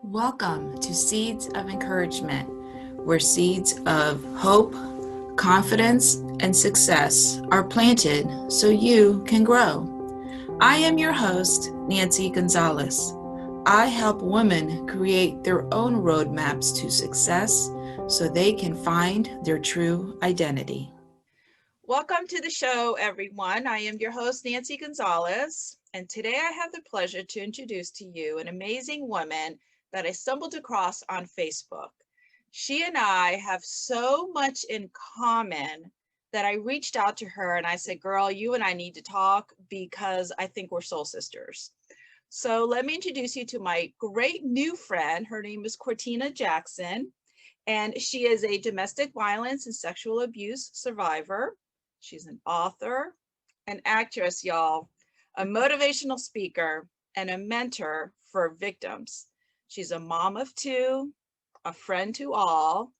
Welcome to Seeds of Encouragement, where seeds of hope, confidence, and success are planted so you can grow. I am your host, Nancy Gonzalez. I help women create their own roadmaps to success so they can find their true identity. Welcome to the show, everyone. I am your host, Nancy Gonzalez, and today I have the pleasure to introduce to you an amazing woman that I stumbled across on Facebook. She and I have so much in common that I reached out to her and I said, Girl, you and I need to talk because I think we're soul sisters. So let me introduce you to my great new friend. Her name is Cortina Jackson, and she is a domestic violence and sexual abuse survivor. She's an author, an actress, y'all, a motivational speaker, and a mentor for victims. She's a mom of two, a friend to all,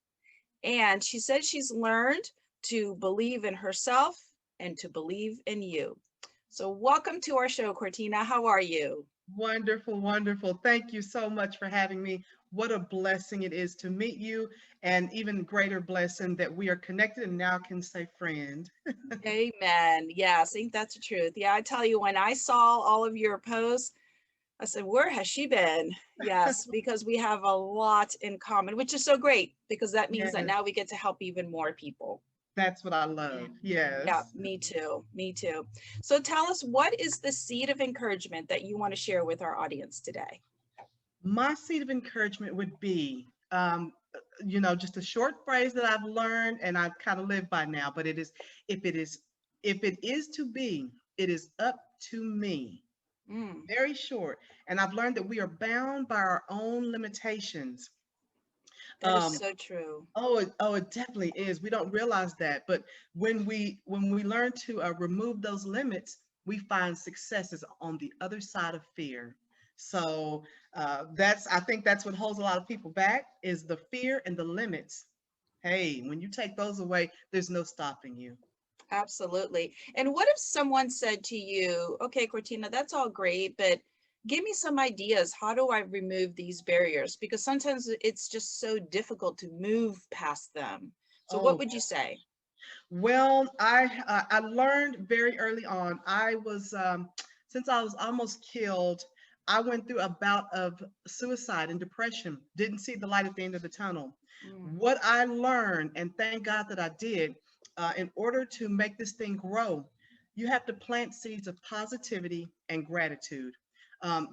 and she said she's learned to believe in herself and to believe in you. So, welcome to our show, Cortina. How are you? Wonderful, wonderful. Thank you so much for having me. What a blessing it is to meet you, and even greater blessing that we are connected and now can say friend. Amen. Yes, ain't that the truth? Yeah, I tell you, when I saw all of your posts, I said, where has she been? Yes, because we have a lot in common, which is so great because that means that Yes, now we get to help even more people. that's what I love. Yeah, Yes. me too. Me too. So tell us, what is the seed of encouragement that you want to share with our audience today? My seed of encouragement would be, just a short phrase that I've learned and I've kind of lived by now, but it is, if it is, if it is to be, it is up to me. Mm, Very short. And I've learned that we are bound by our own limitations. that is Um, so true. oh, it definitely is. We don't realize that, but when we learn to remove those limits, we find successes on the other side of fear. So I think that's what holds a lot of people back is the fear and the limits. Hey, when you take those away, there's no stopping you. Absolutely. And what if someone said to you, okay, Cortina, that's all great, but give me some ideas. How do I remove these barriers? Because sometimes it's just so difficult to move past them. So what Oh, would you say? well, I learned very early on. I was since I was almost killed, I went through a bout of suicide and depression. Didn't see the light at the end of the tunnel. Mm, What I learned, and thank God that I did, in order to make this thing grow, you have to plant seeds of positivity and gratitude.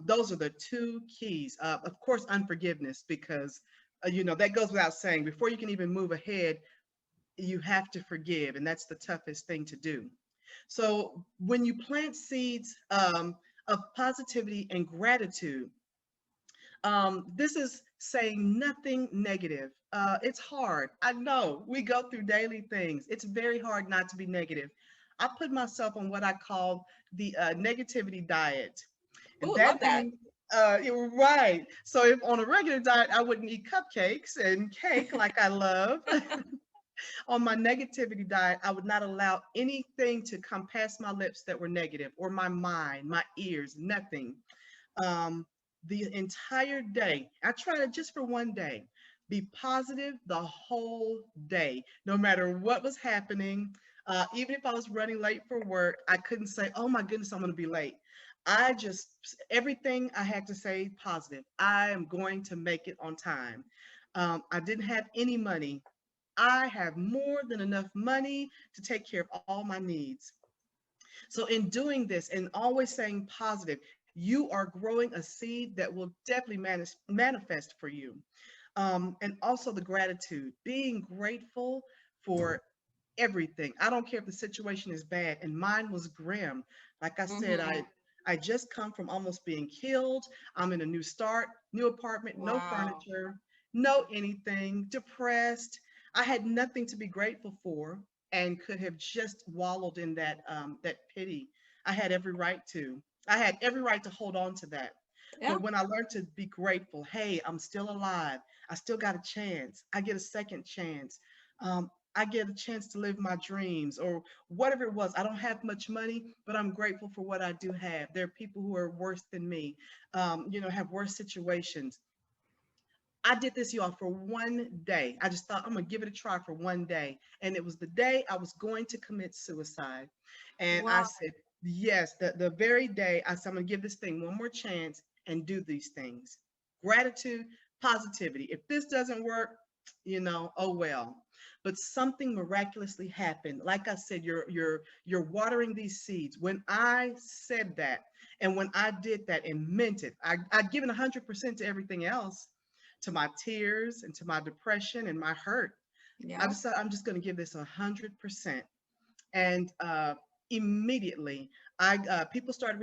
Those are the two keys. Of course, unforgiveness, because that goes without saying. Before you can even move ahead, you have to forgive, and that's the toughest thing to do. So when you plant seeds of positivity and gratitude, this is saying nothing negative. It's hard. I know we go through daily things. It's very hard not to be negative. I put myself on what I call the negativity diet, and oh, love that that. means right. So if on a regular diet I wouldn't eat cupcakes and cake like I love, on my negativity diet, I would not allow anything to come past my lips that were negative, or my mind, my ears, nothing. Um, the entire day, I try to just for one day be positive the whole day, no matter what was happening. Even if I was running late for work, I couldn't say, oh my goodness, I'm going to be late. I just, everything I had to say positive. I am going to make it on time. I didn't have any money. I have more than enough money to take care of all my needs. So, in doing this and always saying positive, you are growing a seed that will definitely manifest for you. And also the gratitude, being grateful for everything. I don't care if the situation is bad, and mine was grim. Like I said, Hmm. I just come from almost being killed. I'm in a new start, new apartment, no Wow. furniture, no anything, depressed. I had nothing to be grateful for, and could have just wallowed in that pity. I had every right to. I had every right to hold on to that. Yeah. But when I learned to be grateful, hey, I'm still alive. I still got a chance. I get a second chance. I get a chance to live my dreams, or whatever it was. I don't have much money, but I'm grateful for what I do have. There are people who are worse than me, have worse situations. I did this, y'all, for one day. I just thought I'm gonna give it a try for one day. And it was the day I was going to commit suicide. And I Wow. said, yes, the very day I said, I'm gonna give this thing one more chance and do these things. Gratitude, positivity. If this doesn't work, oh well. But something miraculously happened. Like I said, you're watering these seeds. When I said that, and when I did that and meant it, I'd given 100% to everything else, to my tears and to my depression and my hurt. I Yeah. decided I'm just going to give this 100%. And immediately, I people started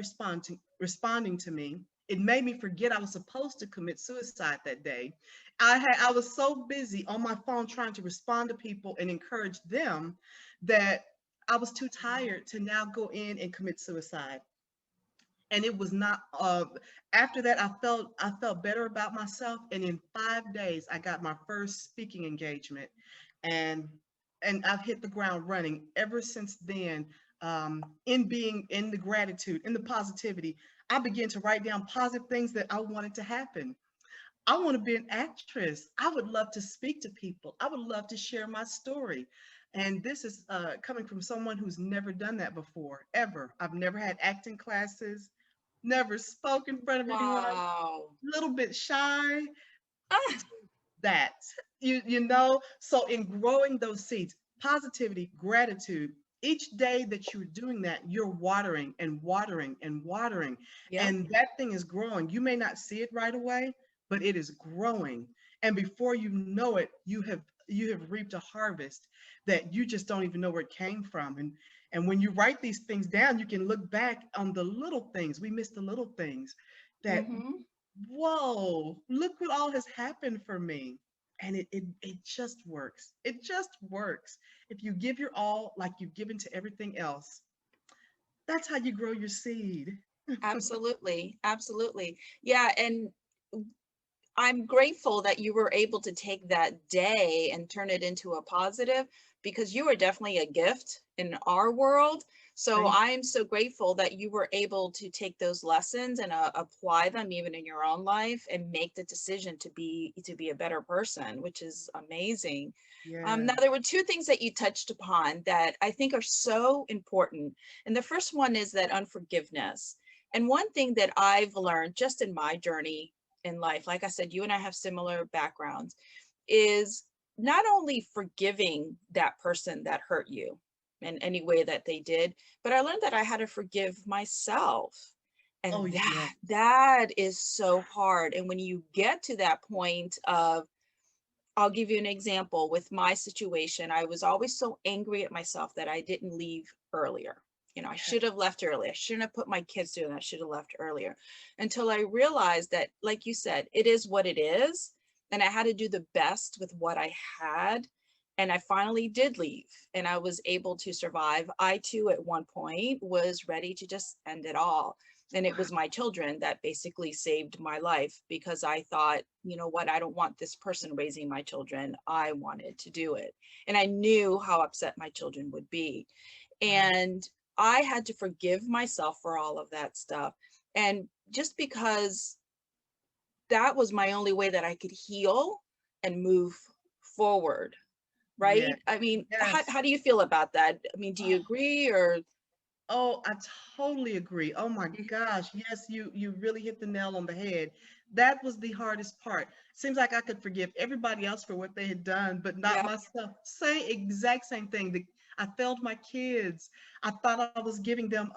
responding to me. It made me forget I was supposed to commit suicide that day. I was so busy on my phone trying to respond to people and encourage them that I was too tired to now go in and commit suicide. And it was not after that I felt better about myself, and in 5 days I got my first speaking engagement, and I've hit the ground running ever since then. In being in the gratitude, in the positivity, I began to write down positive things that I wanted to happen. I want to be an actress. I would love to speak to people. I would love to share my story. And this is coming from someone who's never done that before, ever. I've never had acting classes, never spoke in front of anyone, a Wow. little bit shy, Ah, that, so in growing those seeds, positivity, gratitude, each day that you're doing that, you're watering and watering and watering, yep. and that thing is growing. You may not see it right away, but it is growing. And before you know it, you have reaped a harvest that you just don't even know where it came from. And when you write these things down, you can look back on the little things. We miss the little things that, Mm-hmm. whoa, look what all has happened for me. And it just works. It just works. If you give your all like you've given to everything else, that's how you grow your seed. Absolutely. Absolutely. Yeah. And I'm grateful that you were able to take that day and turn it into a positive, because you are definitely a gift in our world. So Thank I am so grateful that you were able to take those lessons and apply them even in your own life and make the decision to be a better person, which is amazing. you. Now, Yes. there were two things that you touched upon that I think are so important. And the first one is that unforgiveness. And one thing that I've learned just in my journey in life, like I said, you and I have similar backgrounds, is not only forgiving that person that hurt you in any way that they did, but I learned that I had to forgive myself. Oh, And yeah. that is so hard. And when you get to that point of, I'll give you an example with my situation. I was always so angry at myself that I didn't leave earlier. I Yes. should have left early. I shouldn't have put my kids through that. I should have left earlier, until I realized that, like you said, it is what it is. And I had to do the best with what I had. And I finally did leave, and I was able to survive. I too, at one point, was ready to just end it all. And it Wow. was my children that basically saved my life, because I thought, you know what, I don't want this person raising my children. I wanted to do it. And I knew how upset my children would be. Wow. And I had to forgive myself for all of that stuff. And just because that was my only way that I could heal and move forward, Yeah. right? I mean, Yes. how do you feel about that? I mean, do you Oh, agree or? oh, I totally agree. Oh my gosh. Yes, you really hit the nail on the head. That was the hardest part. Seems like I could forgive everybody else for what they had done, but not Yep, myself. Same exact same thing. I failed my kids. I thought I was giving them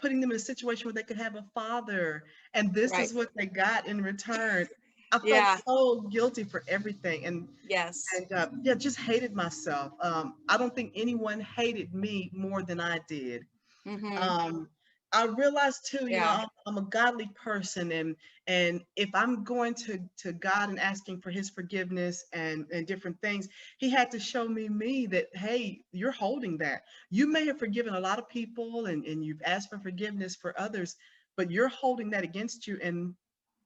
putting them in a situation where they could have a father, and this right. is what they got in return. I felt Yeah, so guilty for everything, yes. and yeah, just hated myself. I don't think anyone hated me more than I did. Mm-hmm. um I realized too, Yeah, I'm a godly person, and if I'm going to God and asking for his forgiveness and different things, he had to show me that, hey, you're holding that. You may have forgiven a lot of people, and you've asked for forgiveness for others, but you're holding that against you, and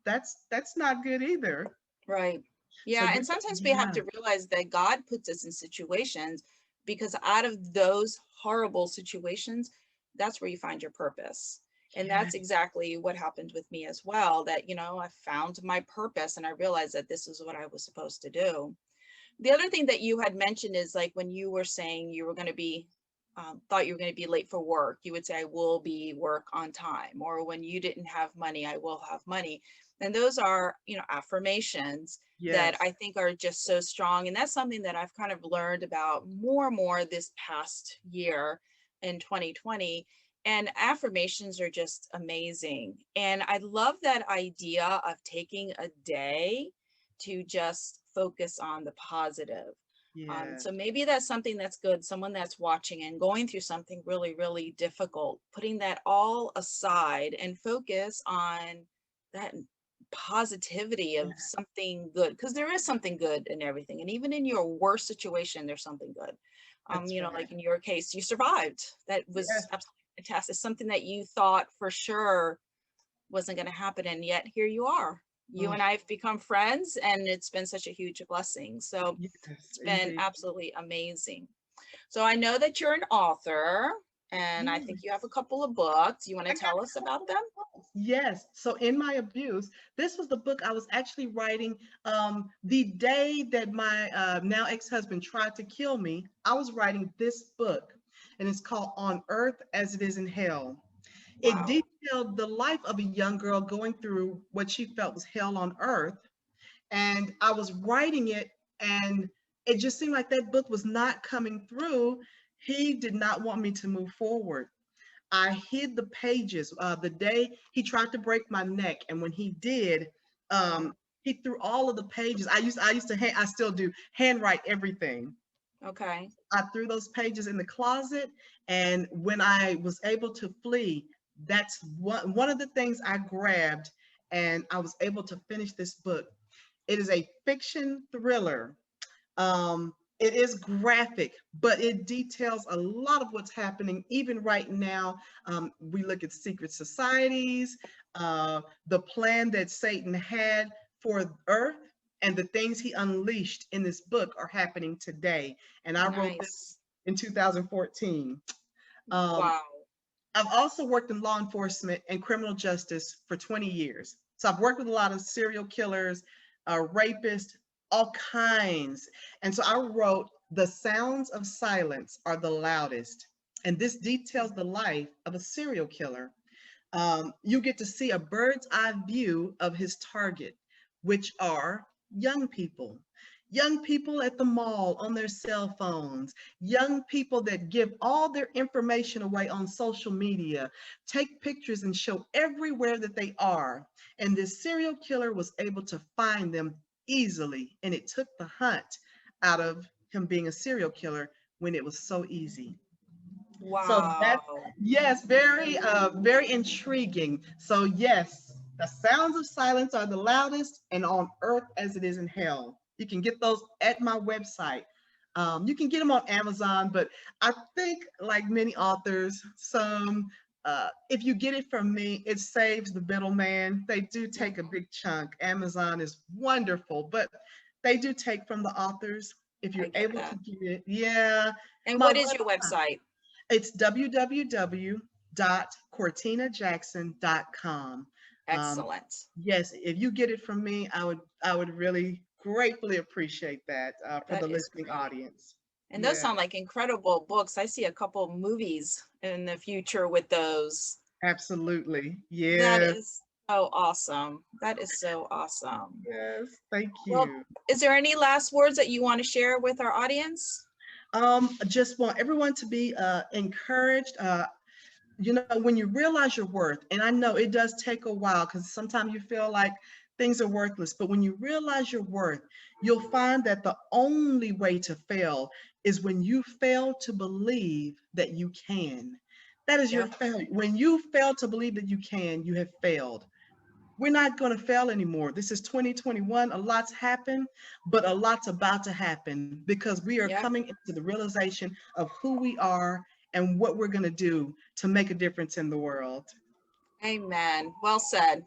that's not good either. right. So Yeah, and just, sometimes we have yeah. to realize that God puts us in situations, because out of those horrible situations, that's where you find your purpose. And Yeah. that's exactly what happened with me as well, that, you know, I found my purpose and I realized that this is what I was supposed to do. The other thing that you had mentioned is like when you were saying you were going to be, thought you were going to be late for work, you would say, I will be work on time. Or when you didn't have money, I will have money. And those are, you know, affirmations that Yes. I think are just so strong. And that's something that I've kind of learned about more and more this past year in 2020. And affirmations are just amazing. And I love that idea of taking a day to just focus on the positive. Yes. So maybe that's something that's good. Someone that's watching and going through something really, really difficult, putting that all aside and focus on that positivity of something good, because there is something good in everything. And even in your worst situation, there's something good. That's You know, right. like in your case, you survived. That was Yes. absolutely fantastic. Something that you thought for sure wasn't going to happen. And yet here you are. You Oh, and I have become friends, and it's been such a huge blessing. So yes, it's been indeed. absolutely amazing. So I know that you're an author, and I think you have Yes. a couple of books. You want to I got tell a us about couple them? of books. Yes. So in my abuse, this was the book I was actually writing the day that my now ex-husband tried to kill me. I was writing this book, and it's called On Earth as It Is in Hell. It Wow. detailed the life of a young girl going through what she felt was hell on earth. And I was writing it, and it just seemed like that book was not coming through. He did not want me to move forward. I hid the pages the day he tried to break my neck, and when he did, Wow. he threw all of the pages. I used to I still do handwrite everything. Okay. I threw those pages in the closet, and when I was able to flee, that's one of the things I grabbed, and I was able to finish this book. It is a fiction thriller. It is graphic, but it details a lot of what's happening even right now. We look at secret societies, the plan that Satan had for Earth, and the things he unleashed in this book are happening today. And I wrote this Nice. in 2014. Um, Wow. I've also worked in law enforcement and criminal justice for 20 years. So I've worked with a lot of serial killers, rapists, all kinds. And so I wrote, The Sounds of Silence Are the Loudest. And this details the life of a serial killer. You get to see a bird's eye view of his target, which are young people. Young people at the mall on their cell phones, young people that give all their information away on social media, take pictures and show everywhere that they are. And this serial killer was able to find them easily. And it took the hunt out of him being a serial killer when it was so easy. So that's, Wow. yes, very intriguing. So yes, the sounds of silence are the loudest, and on earth as it is in hell. You can get those at my website. You can get them on Amazon, but I think, like many authors, if you get it from me, it saves the middleman. They do take a big chunk. Amazon is wonderful, but they do take from the authors. If I you're get able to that. get it, yeah. And My what is website, your website? it's www.cortinajackson.com. Um, Excellent. yes, if you get it from me, I would really gratefully appreciate that for the That is listening great. audience. And those Yeah, sound like incredible books. I see a couple movies in the future with those. absolutely. That Yes, is so awesome. That is so awesome. yes. Thank Well, you. is there any last words that you want to share with our audience? I just want everyone to be encouraged. When you realize your worth, and I know it does take a while because sometimes you feel like things are worthless, but when you realize your worth, you'll find that the only way to fail is when you fail to believe that you can. That is your Yep. failure. When you fail to believe that you can, you have failed. We're not going to fail anymore. This is 2021. A lot's happened, but a lot's about to happen because we are Yep. coming into the realization of who we are and what we're going to do to make a difference in the world. Amen. Well said.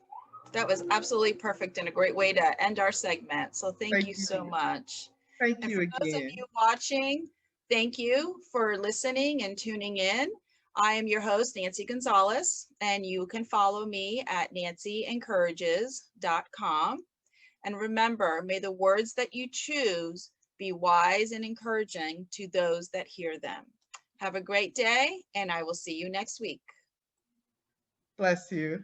That was absolutely perfect and a great way to end our segment. So thank Thank you so you. much. Thank And you for those of again. you watching, thank you for listening and tuning in. I am your host, Nancy Gonzalez, and you can follow me at nancyencourages.com. And remember, may the words that you choose be wise and encouraging to those that hear them. Have a great day, and I will see you next week. Bless you.